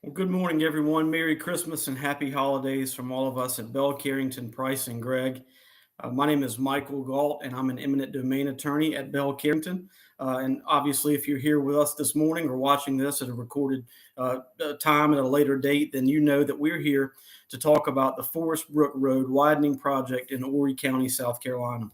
Well, good morning, everyone. Merry Christmas and happy holidays from all of us at Bell Carrington, Price, and Gregg. My name is Michael Gault, and I'm an eminent domain attorney at Bell Carrington. And obviously, if you're here with us this morning or watching this at a recorded time at a later date, then you know that we're here to talk about the Forestbrook Road Widening project in Horry County, South Carolina.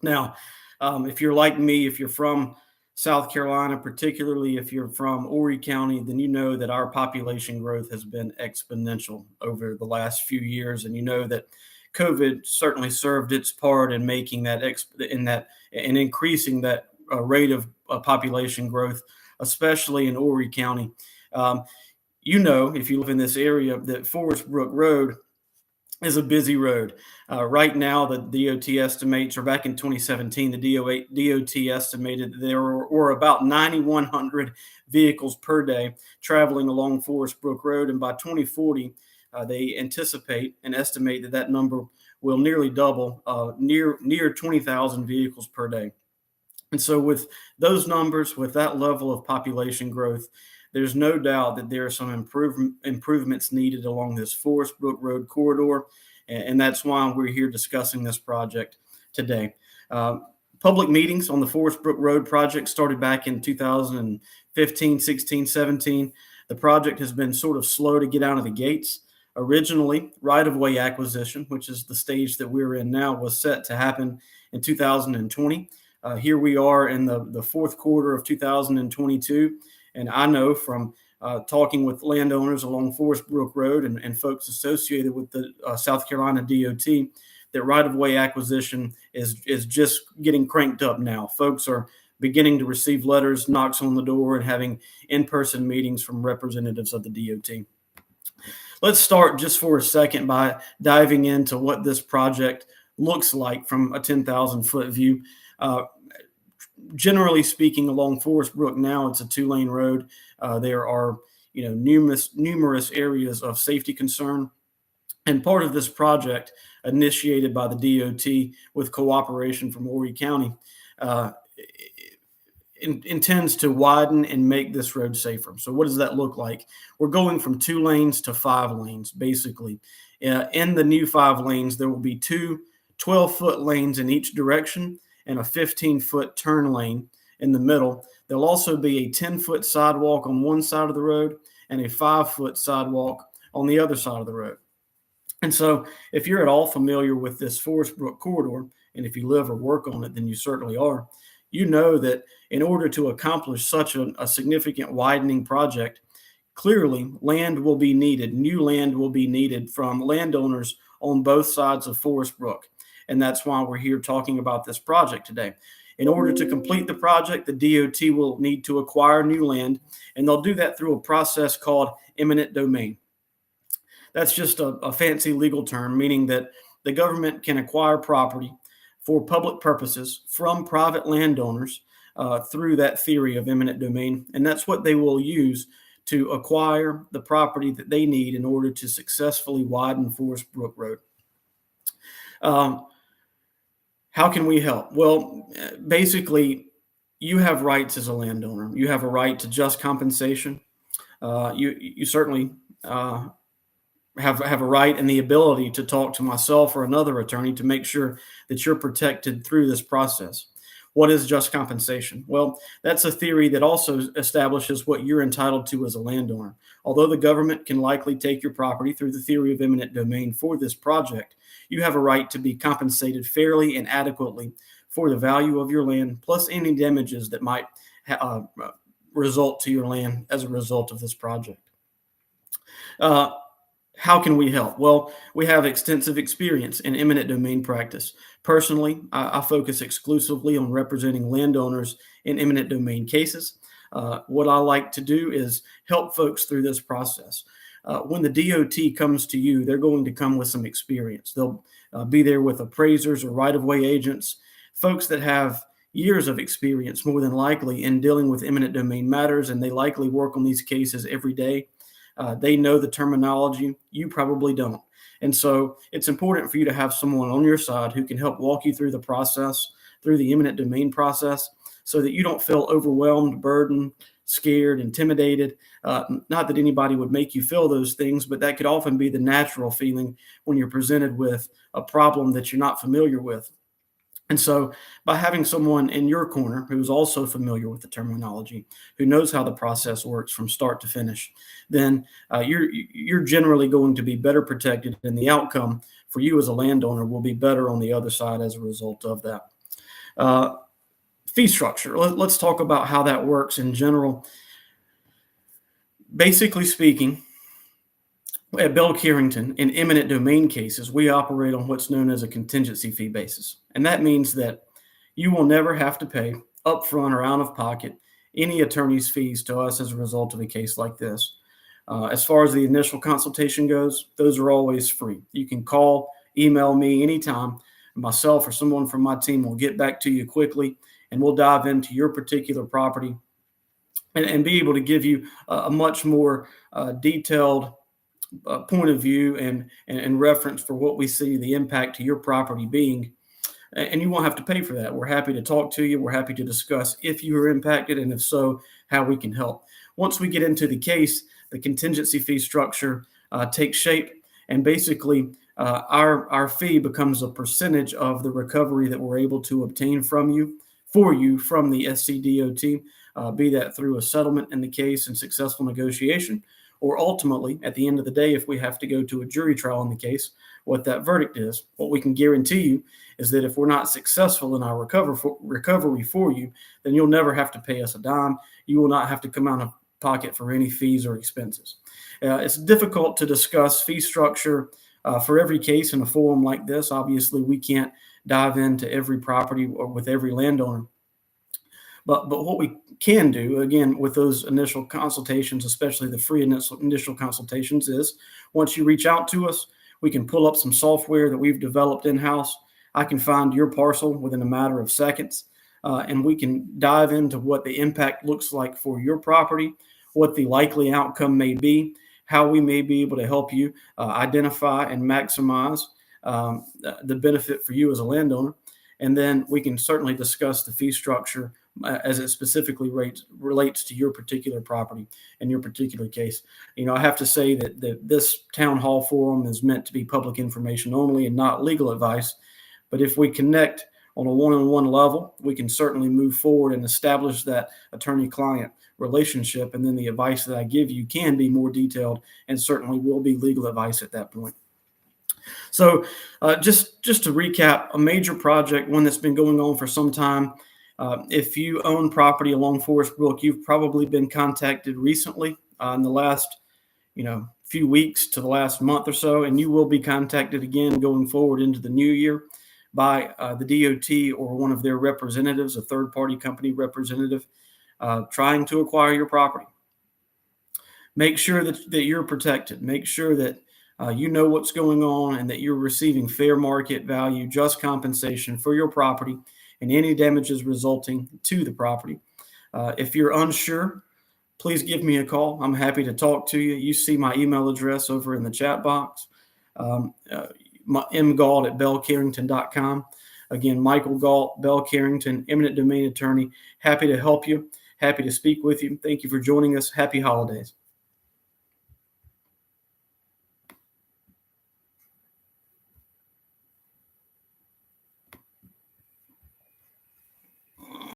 Now, if you're like me, if you're from South Carolina, particularly if you're from Horry County, then you know that our population growth has been exponential over the last few years, and you know that COVID certainly served its part in making that and increasing that rate of population growth, especially in Horry County. Um, you know, if you live in this area, that Forestbrook Road is a busy road. Right now, the DOT estimates, or back in 2017, the DOT estimated that there were about 9,100 vehicles per day traveling along Forestbrook Road. And by 2040, they anticipate and estimate that that number will nearly double, near 20,000 vehicles per day. And so, with those numbers, with that level of population growth, there's no doubt that there are some improvements needed along this Forestbrook Road corridor, and that's why we're here discussing this project today. Public meetings on the Forestbrook Road project started back in 2015, 16, 17. The project has been sort of slow to get out of the gates. Originally, right-of-way acquisition, which is the stage that we're in now, was set to happen in 2020. Here we are in the fourth quarter of 2022. And I know from talking with landowners along Forestbrook Road and folks associated with the South Carolina DOT that right-of-way acquisition is just getting cranked up now. Folks are beginning to receive letters, knocks on the door, and having in-person meetings from representatives of the DOT. Let's start just for a second by diving into what this project looks like from a 10,000-foot view. Generally speaking, along Forestbrook now, it's a two-lane road. There are, numerous areas of safety concern. And part of this project, initiated by the DOT with cooperation from Horry County, intends to widen and make this road safer. So what does that look like? We're going from 2 lanes to 5 lanes, basically. In the new 5 lanes, there will be 2 12-foot lanes in each direction and a 15-foot turn lane in the middle. There'll also be a 10-foot sidewalk on one side of the road and a 5-foot sidewalk on the other side of the road. And so if you're at all familiar with this Forestbrook corridor, and if you live or work on it, then you certainly are, you know that in order to accomplish such a significant widening project, clearly land will be needed. New land will be needed from landowners on both sides of Forestbrook. And that's why we're here talking about this project today. In order to complete the project, the DOT will need to acquire new land, and they'll do that through a process called eminent domain. That's just a fancy legal term, meaning that the government can acquire property for public purposes from private landowners through that theory of eminent domain. And that's what they will use to acquire the property that they need in order to successfully widen Forestbrook Road. How can we help? Well, basically, you have rights as a landowner. You have a right to just compensation. You certainly have a right and the ability to talk to myself or another attorney to make sure that you're protected through this process. What is just compensation? Well, that's a theory that also establishes what you're entitled to as a landowner. Although the government can likely take your property through the theory of eminent domain for this project, you have a right to be compensated fairly and adequately for the value of your land, plus any damages that might result to your land as a result of this project. How can we help? Well, we have extensive experience in eminent domain practice. Personally, I focus exclusively on representing landowners in eminent domain cases. What I like to do is help folks through this process. When the DOT comes to you, they're going to come with some experience. They'll be there with appraisers or right-of-way agents, folks that have years of experience, more than likely, in dealing with eminent domain matters, and they likely work on these cases every day. They know the terminology. You probably don't. And so it's important for you to have someone on your side who can help walk you through the process, through the eminent domain process, so that you don't feel overwhelmed, burdened, scared, intimidated. Not that anybody would make you feel those things, but that could often be the natural feeling when you're presented with a problem that you're not familiar with. And so, by having someone in your corner who's also familiar with the terminology, who knows how the process works from start to finish, then you're generally going to be better protected, and the outcome for you as a landowner will be better on the other side as a result of that. Uh, Fee structure. Let's talk about how that works in general. Basically speaking, at Bell Carrington, in eminent domain cases, we operate on what's known as a contingency fee basis. And that means that you will never have to pay upfront or out of pocket any attorney's fees to us as a result of a case like this. As far as the initial consultation goes, those are always free. You can call, email me anytime. Myself or someone from my team will get back to you quickly, and we'll dive into your particular property and be able to give you a much more detailed point of view and reference for what we see the impact to your property being. And you won't have to pay for that. We're happy to talk to you. We're happy to discuss if you are impacted, and if so, how we can help. Once we get into the case, the contingency fee structure takes shape, and basically our fee becomes a percentage of the recovery that we're able to obtain from you from the SCDOT, be that through a settlement in the case and successful negotiation, or ultimately, at the end of the day, if we have to go to a jury trial in the case, what that verdict is. What we can guarantee you is that if we're not successful in our recovery for you, then you'll never have to pay us a dime. You will not have to come out of pocket for any fees or expenses. It's difficult to discuss fee structure for every case in a forum like this. Obviously, we can't dive into every property or with every landowner. But what we can do, again, with those initial consultations, especially the free initial consultations, is once you reach out to us, we can pull up some software that we've developed in-house. I can find your parcel within a matter of seconds, and we can dive into what the impact looks like for your property, what the likely outcome may be, how we may be able to help you identify and maximize the benefit for you as a landowner. And then we can certainly discuss the fee structure as it specifically relates to your particular property and your particular case. I have to say that this town hall forum is meant to be public information only and not legal advice. But if we connect on a one-on-one level, we can certainly move forward and establish that attorney-client relationship. And then the advice that I give you can be more detailed and certainly will be legal advice at that point. So just to recap, a major project, one that's been going on for some time. If you own property along Forestbrook, you've probably been contacted recently in the last, few weeks to the last month or so, and you will be contacted again going forward into the new year by the DOT or one of their representatives, a third-party company representative, trying to acquire your property. Make sure that you're protected. Make sure that you know what's going on and that you're receiving fair market value, just compensation for your property and any damages resulting to the property. If you're unsure, please give me a call. I'm happy to talk to you. You see my email address over in the chat box, mgault at bellcarrington.com. Again, Michael Gault, Bell Carrington, eminent domain attorney. Happy to help you. Happy to speak with you. Thank you for joining us. Happy holidays.